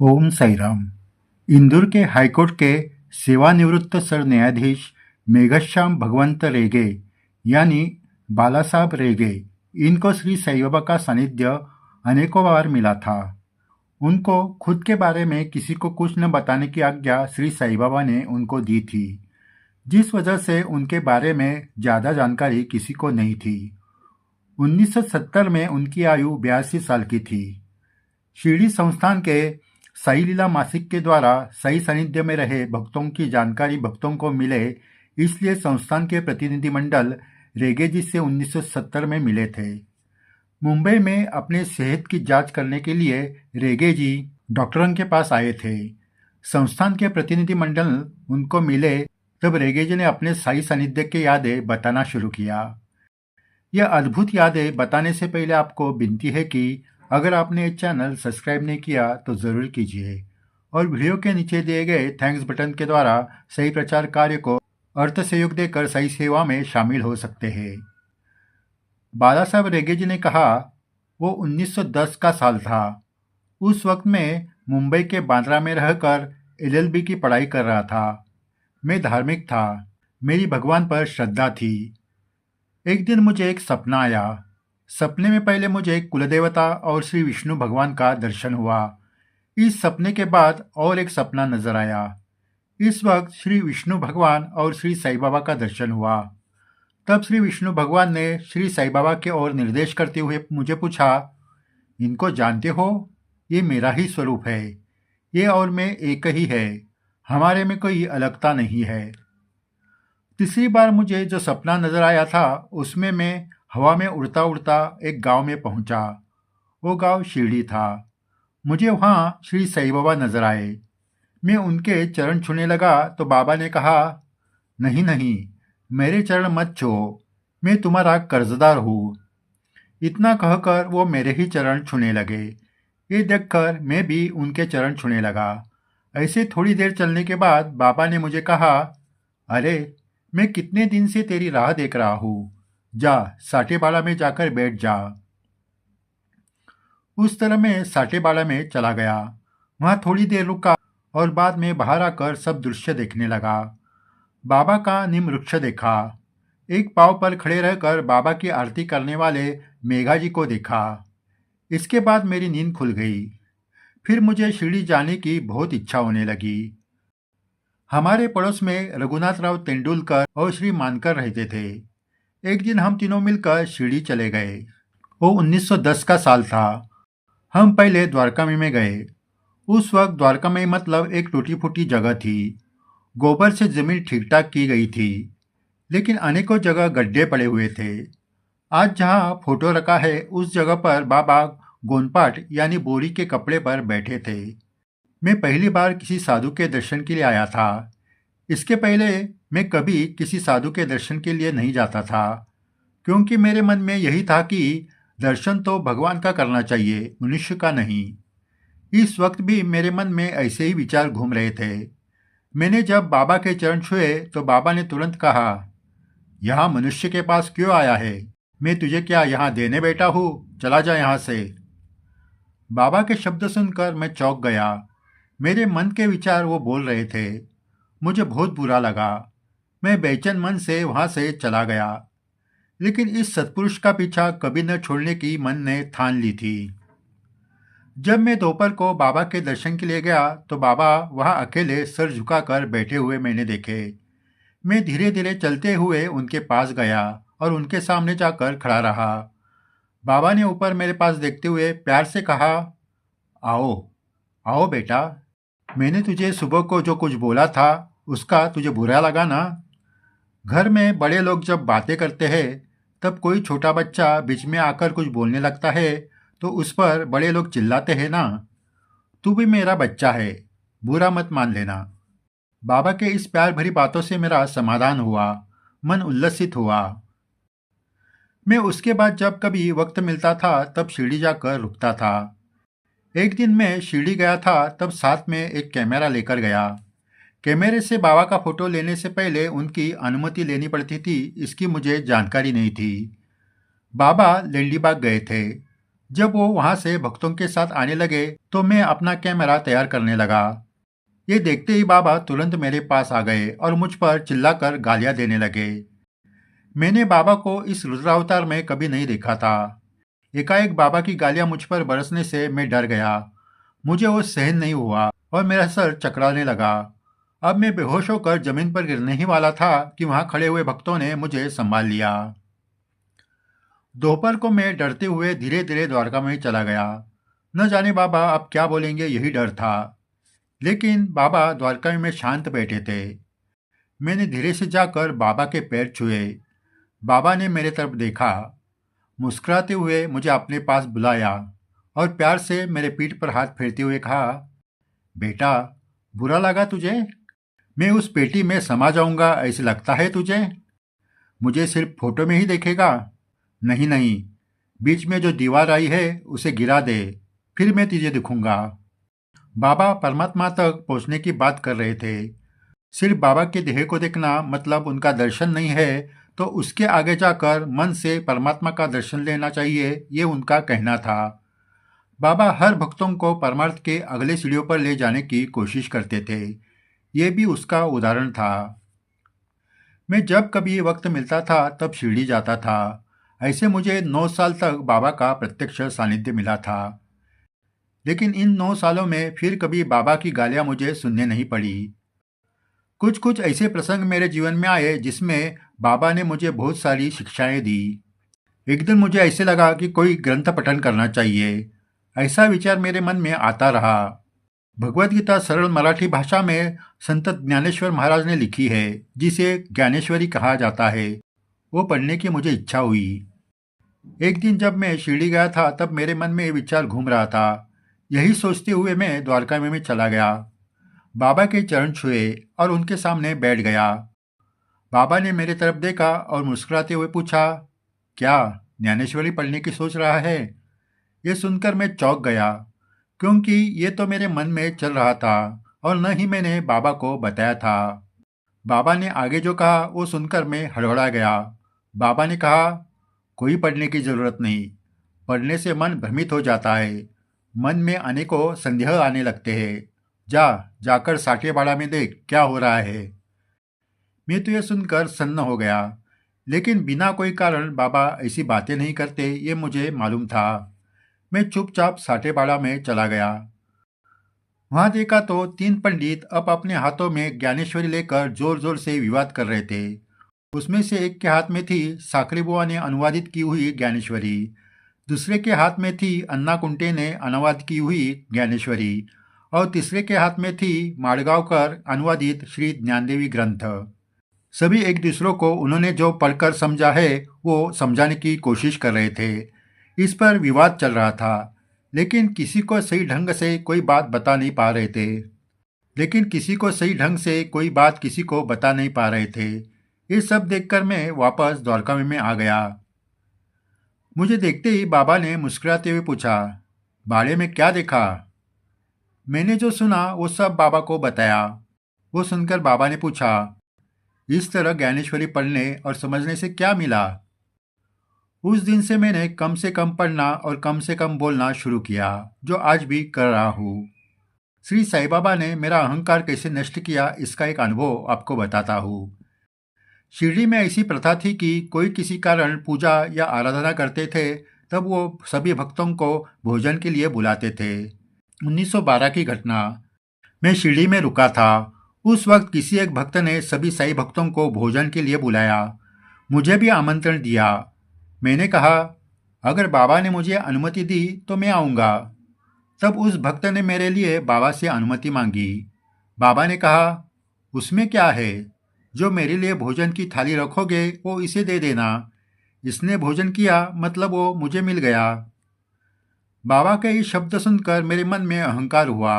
ओम साई राम। इंदौर के हाईकोर्ट के सेवानिवृत्त सर न्यायाधीश मेघश्याम भगवंत रेगे यानी बाला साहब रेगे, इनको श्री साई बाबा का सानिध्य अनेकों बार मिला था। उनको खुद के बारे में किसी को कुछ न बताने की आज्ञा श्री साई बाबा ने उनको दी थी, जिस वजह से उनके बारे में ज़्यादा जानकारी किसी को नहीं थी। 1970 में उनकी आयु 82 साल की थी। शिरडी संस्थान के साई लीला मासिक के द्वारा साई सानिध्य में रहे भक्तों की जानकारी भक्तों को मिले, इसलिए संस्थान के प्रतिनिधिमंडल रेगे जी से 1970 में मिले थे। मुंबई में अपने सेहत की जांच करने के लिए रेगे जी डॉक्टरों के पास आए थे। संस्थान के प्रतिनिधिमंडल उनको मिले तब रेगे जी ने अपने साई सानिध्य की यादें बताना शुरू किया। यह अद्भुत यादें बताने से पहले आपको विनती है कि अगर आपने ये चैनल सब्सक्राइब नहीं किया तो ज़रूर कीजिए और वीडियो के नीचे दिए गए थैंक्स बटन के द्वारा सही प्रचार कार्य को अर्थ सहयोग देकर सही सेवा में शामिल हो सकते हैं। बाला साहब रेगे जी ने कहा, वो 1910 का साल था। उस वक्त मैं मुंबई के बांद्रा में रहकर LLB की पढ़ाई कर रहा था। मैं धार्मिक था, मेरी भगवान पर श्रद्धा थी। एक दिन मुझे एक सपना आया। सपने में पहले मुझे कुलदेवता और श्री विष्णु भगवान का दर्शन हुआ। इस सपने के बाद और एक सपना नजर आया। इस वक्त श्री विष्णु भगवान और श्री साई बाबा का दर्शन हुआ। तब श्री विष्णु भगवान ने श्री साई बाबा की ओर निर्देश करते हुए मुझे पूछा, इनको जानते हो? ये मेरा ही स्वरूप है। ये और मैं एक ही है। हमारे में कोई अलगता नहीं है। तीसरी बार मुझे जो सपना नजर आया था उसमें मैं हवा में उड़ता उड़ता एक गांव में पहुंचा। वो गांव शिरडी था। मुझे वहां श्री साई बाबा नजर आए। मैं उनके चरण छूने लगा तो बाबा ने कहा, नहीं नहीं, मेरे चरण मत छुओ, मैं तुम्हारा कर्जदार हूँ। इतना कहकर वो मेरे ही चरण छूने लगे। ये देखकर मैं भी उनके चरण छूने लगा। ऐसे थोड़ी देर चलने के बाद बाबा ने मुझे कहा, अरे मैं कितने दिन से तेरी राह देख रहा हूँ, जा साटेबाड़ा में जाकर बैठ जा। उस तरह मैं साटेबाड़ा में चला गया। वहां थोड़ी देर रुका और बाद में बाहर आकर सब दृश्य देखने लगा। बाबा का नीम वृक्ष देखा। एक पांव पर खड़े रहकर बाबा की आरती करने वाले मेघा जी को देखा। इसके बाद मेरी नींद खुल गई। फिर मुझे शिरडी जाने की बहुत इच्छा होने लगी। हमारे पड़ोस में रघुनाथराव तेंदुलकर और श्री मानकर रहते थे। एक दिन हम तीनों मिलकर शिरडी चले गए। वो 1910 का साल था। हम पहले द्वारका में गए। उस वक्त द्वारका में मतलब एक टूटी फूटी जगह थी। गोबर से जमीन ठीक ठाक की गई थी, लेकिन अनेकों जगह गड्ढे पड़े हुए थे। आज जहाँ फोटो रखा है उस जगह पर बाबा गोनपाट यानी बोरी के कपड़े पर बैठे थे। मैं पहली बार किसी साधु के दर्शन के लिए आया था। इसके पहले मैं कभी किसी साधु के दर्शन के लिए नहीं जाता था, क्योंकि मेरे मन में यही था कि दर्शन तो भगवान का करना चाहिए, मनुष्य का नहीं। इस वक्त भी मेरे मन में ऐसे ही विचार घूम रहे थे। मैंने जब बाबा के चरण छुए तो बाबा ने तुरंत कहा, यहाँ मनुष्य के पास क्यों आया है? मैं तुझे क्या यहाँ देने बैठा हूँ? चला जा यहाँ से। बाबा के शब्द सुनकर मैं चौंक गया। मेरे मन के विचार वो बोल रहे थे। मुझे बहुत बुरा लगा। मैं बेचैन मन से वहां से चला गया, लेकिन इस सत्पुरुष का पीछा कभी न छोड़ने की मन ने ठान ली थी। जब मैं दोपहर को बाबा के दर्शन के लिए गया तो बाबा वहां अकेले सर झुकाकर बैठे हुए मैंने देखे। मैं धीरे धीरे चलते हुए उनके पास गया और उनके सामने जाकर खड़ा रहा। बाबा ने ऊपर मेरे पास देखते हुए प्यार से कहा, आओ आओ बेटा, मैंने तुझे सुबह को जो कुछ बोला था उसका तुझे बुरा लगा ना? घर में बड़े लोग जब बातें करते हैं तब कोई छोटा बच्चा बीच में आकर कुछ बोलने लगता है तो उस पर बड़े लोग चिल्लाते हैं ना। तू भी मेरा बच्चा है, बुरा मत मान लेना। बाबा के इस प्यार भरी बातों से मेरा समाधान हुआ, मन उल्लसित हुआ। मैं उसके बाद जब कभी वक्त मिलता था तब शिरडी जाकर रुकता था। एक दिन मैं शिरडी गया था तब साथ में एक कैमरा लेकर गया। कैमरे से बाबा का फोटो लेने से पहले उनकी अनुमति लेनी पड़ती थी, इसकी मुझे जानकारी नहीं थी। बाबा लेंडीबाग गए थे। जब वो वहां से भक्तों के साथ आने लगे तो मैं अपना कैमरा तैयार करने लगा। ये देखते ही बाबा तुरंत मेरे पास आ गए और मुझ पर चिल्लाकर गालियां देने लगे। मैंने बाबा को इस रुद्रावतार में कभी नहीं देखा था। एकाएक बाबा की गालियां मुझ पर बरसने से मैं डर गया। मुझे वो सहन नहीं हुआ और मेरा सर चकराने लगा। अब मैं बेहोश होकर जमीन पर गिरने ही वाला था कि वहां खड़े हुए भक्तों ने मुझे संभाल लिया। दोपहर को मैं डरते हुए धीरे धीरे द्वारका में चला गया। न जाने बाबा अब क्या बोलेंगे, यही डर था। लेकिन बाबा द्वारका में शांत बैठे थे। मैंने धीरे से जाकर बाबा के पैर छुए। बाबा ने मेरे तरफ देखा, मुस्कुराते हुए मुझे अपने पास बुलाया और प्यार से मेरे पीठ पर हाथ फेरते हुए कहा, बेटा, बुरा लगा तुझे? मैं उस पेटी में समा जाऊंगा ऐसे लगता है तुझे? मुझे सिर्फ फोटो में ही देखेगा? नहीं नहीं, बीच में जो दीवार आई है उसे गिरा दे, फिर मैं तुझे दिखूंगा। बाबा परमात्मा तक पहुंचने की बात कर रहे थे। सिर्फ बाबा के देह को देखना मतलब उनका दर्शन नहीं है, तो उसके आगे जाकर मन से परमात्मा का दर्शन लेना चाहिए, ये उनका कहना था। बाबा हर भक्तों को परमार्थ के अगले सीढ़ियों पर ले जाने की कोशिश करते थे। ये भी उसका उदाहरण था। मैं जब कभी वक्त मिलता था तब शिरडी जाता था। ऐसे मुझे 9 साल तक बाबा का प्रत्यक्ष सानिध्य मिला था। लेकिन इन 9 सालों में फिर कभी बाबा की गालियां मुझे सुनने नहीं पड़ी। कुछ कुछ ऐसे प्रसंग मेरे जीवन में आए जिसमें बाबा ने मुझे बहुत सारी शिक्षाएं दी। एक दिन मुझे ऐसे लगा कि कोई ग्रंथ पठन करना चाहिए। ऐसा विचार मेरे मन में आता रहा। भगवद गीता सरल मराठी भाषा में संत ज्ञानेश्वर महाराज ने लिखी है, जिसे ज्ञानेश्वरी कहा जाता है। वो पढ़ने की मुझे इच्छा हुई। एक दिन जब मैं शिरडी गया था तब मेरे मन में ये विचार घूम रहा था। यही सोचते हुए मैं द्वारका में चला गया। बाबा के चरण छुए और उनके सामने बैठ गया। बाबा ने मेरे तरफ देखा और मुस्कुराते हुए पूछा, क्या ज्ञानेश्वरी पढ़ने की सोच रहा है? ये सुनकर मैं चौंक गया, क्योंकि ये तो मेरे मन में चल रहा था और न ही मैंने बाबा को बताया था। बाबा ने आगे जो कहा वो सुनकर मैं हड़बड़ा गया। बाबा ने कहा, कोई पढ़ने की जरूरत नहीं। पढ़ने से मन भ्रमित हो जाता है। मन में अनेकों संदेह आने लगते हैं। जाकर साठे बाड़ा में देख क्या हो रहा है। मैं तो यह सुनकर सन्न हो गया। लेकिन बिना कोई कारण बाबा ऐसी बातें नहीं करते, ये मुझे मालूम था। मैं चुपचाप साठे बाड़ा में चला गया। वहां देखा तो 3 पंडित अब अपने हाथों में ज्ञानेश्वरी लेकर जोर जोर से विवाद कर रहे थे। उसमें से एक के हाथ में थी साकरी बुआ ने अनुवादित की हुई ज्ञानेश्वरी। दूसरे के हाथ में थी अन्ना कुंटे ने अनुवाद की हुई ज्ञानेश्वरी और तीसरे के हाथ में थी माड़गांवकर अनुवादित श्री ज्ञानदेवी ग्रंथ। सभी एक दूसरों को उन्होंने जो पढ़कर समझा है वो समझाने की कोशिश कर रहे थे। इस पर विवाद चल रहा था, लेकिन किसी को सही ढंग से कोई बात बता नहीं पा रहे थे। किसी को बता नहीं पा रहे थे। ये सब देखकर मैं वापस द्वारका में आ गया। मुझे देखते ही बाबा ने मुस्कुराते हुए पूछा, बाड़े में क्या देखा? मैंने जो सुना वो सब बाबा को बताया। वो सुनकर बाबा ने पूछा, इस तरह ज्ञानेश्वरी पढ़ने और समझने से क्या मिला? उस दिन से मैंने कम से कम पढ़ना और कम से कम बोलना शुरू किया, जो आज भी कर रहा हूँ। श्री साईं बाबा ने मेरा अहंकार कैसे नष्ट किया, इसका एक अनुभव आपको बताता हूँ। शिरडी में ऐसी प्रथा थी कि कोई किसी कारण पूजा या आराधना करते थे, तब वो सभी भक्तों को भोजन के लिए बुलाते थे। 1912 की घटना। मैं शिरडी में रुका था। उस वक्त किसी एक भक्त ने सभी साईं भक्तों को भोजन के लिए बुलाया। मुझे भी आमंत्रण दिया। मैंने कहा, अगर बाबा ने मुझे अनुमति दी तो मैं आऊँगा। तब उस भक्त ने मेरे लिए बाबा से अनुमति मांगी। बाबा ने कहा, उसमें क्या है? जो मेरे लिए भोजन की थाली रखोगे वो इसे दे देना। इसने भोजन किया मतलब वो मुझे मिल गया। बाबा के इस शब्द सुनकर मेरे मन में अहंकार हुआ।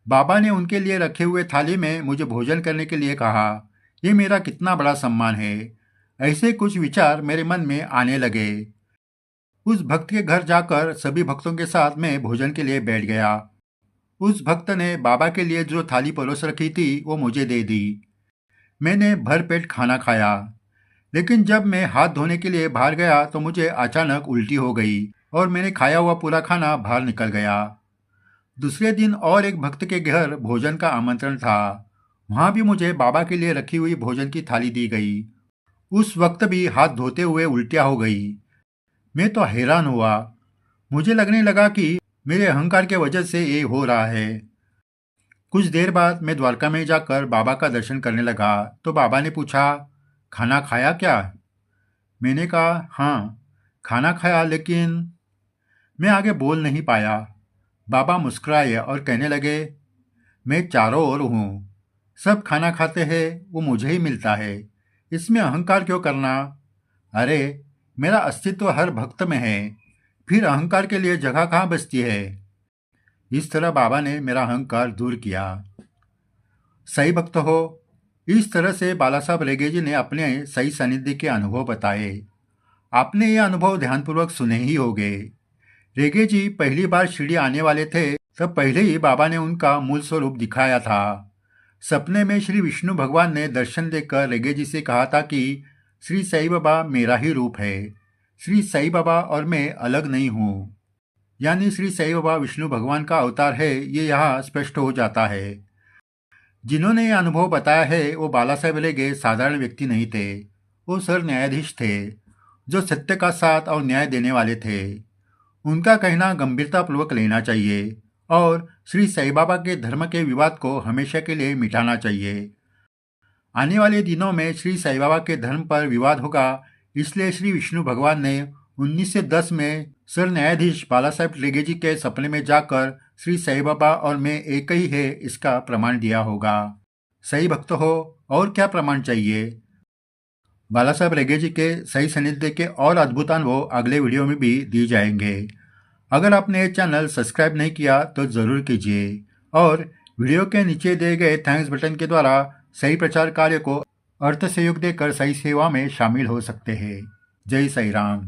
बाबा ने उनके लिए रखे हुए थाली में मुझे भोजन करने के लिए कहा। ये मेरा कितना बड़ा सम्मान है। ऐसे कुछ विचार मेरे मन में आने लगे। उस भक्त के घर जाकर सभी भक्तों के साथ मैं भोजन के लिए बैठ गया। उस भक्त ने बाबा के लिए जो थाली परोस रखी थी वो मुझे दे दी। मैंने भरपेट खाना खाया। लेकिन जब मैं हाथ धोने के लिए बाहर गया तो मुझे अचानक उल्टी हो गई। और मैंने खाया हुआ पूरा खाना बाहर निकल गया। दूसरे दिन और एक भक्त के घर भोजन का आमंत्रण था। वहाँ भी मुझे बाबा के लिए रखी हुई भोजन की थाली दी गई। उस वक्त भी हाथ धोते हुए उल्टियाँ हो गई। मैं तो हैरान हुआ। मुझे लगने लगा कि मेरे अहंकार के वजह से ये हो रहा है। कुछ देर बाद मैं द्वारका में जाकर बाबा का दर्शन करने लगा तो बाबा ने पूछा, खाना खाया क्या? मैंने कहा, हाँ, खाना खाया, लेकिन मैं आगे बोल नहीं पाया। बाबा मुस्कुराए और कहने लगे, मैं चारों ओर हूँ। सब खाना खाते हैं, वो मुझे ही मिलता है। इसमें अहंकार क्यों करना? अरे, मेरा अस्तित्व हर भक्त में है, फिर अहंकार के लिए जगह कहाँ बचती है? इस तरह बाबा ने मेरा अहंकार दूर किया। सही भक्त हो, इस तरह से बाला साहब रेगे जी ने अपने सही सानिध्य के अनुभव बताए। आपने ये अनुभव ध्यानपूर्वक सुने ही होंगे। रेगे जी पहली बार शिरडी आने वाले थे, तब पहले ही बाबा ने उनका मूल स्वरूप दिखाया था। सपने में श्री विष्णु भगवान ने दर्शन देकर रेगे जी से कहा था कि श्री साईं बाबा मेरा ही रूप है। श्री साईं बाबा और मैं अलग नहीं हूँ। यानी श्री साईं बाबा विष्णु भगवान का अवतार है, ये यहाँ स्पष्ट हो जाता है। जिन्होंने ये अनुभव बताया है वो बाला साहेब रेगे साधारण व्यक्ति नहीं थे। वो सर न्यायाधीश थे, जो सत्य का साथ और न्याय देने वाले थे। उनका कहना गंभीरतापूर्वक लेना चाहिए और श्री साईं बाबा के धर्म के विवाद को हमेशा के लिए मिटाना चाहिए। आने वाले दिनों में श्री साईं बाबा के धर्म पर विवाद होगा, इसलिए श्री विष्णु भगवान ने 1910 में सर न्यायाधीश बाला साहेब रेगे जी के सपने में जाकर श्री साईं बाबा और मैं एक ही है इसका प्रमाण दिया होगा। सही भक्त हो, और क्या प्रमाण चाहिए? बाला साहेब रेगे जी के सही सानिध्य के और अद्भुत अनुभव अगले वीडियो में भी दिए जाएंगे। अगर आपने ये चैनल सब्सक्राइब नहीं किया तो ज़रूर कीजिए और वीडियो के नीचे दिए गए थैंक्स बटन के द्वारा सही प्रचार कार्य को अर्थ सहयोग देकर सही सेवा में शामिल हो सकते हैं। जय साईं राम।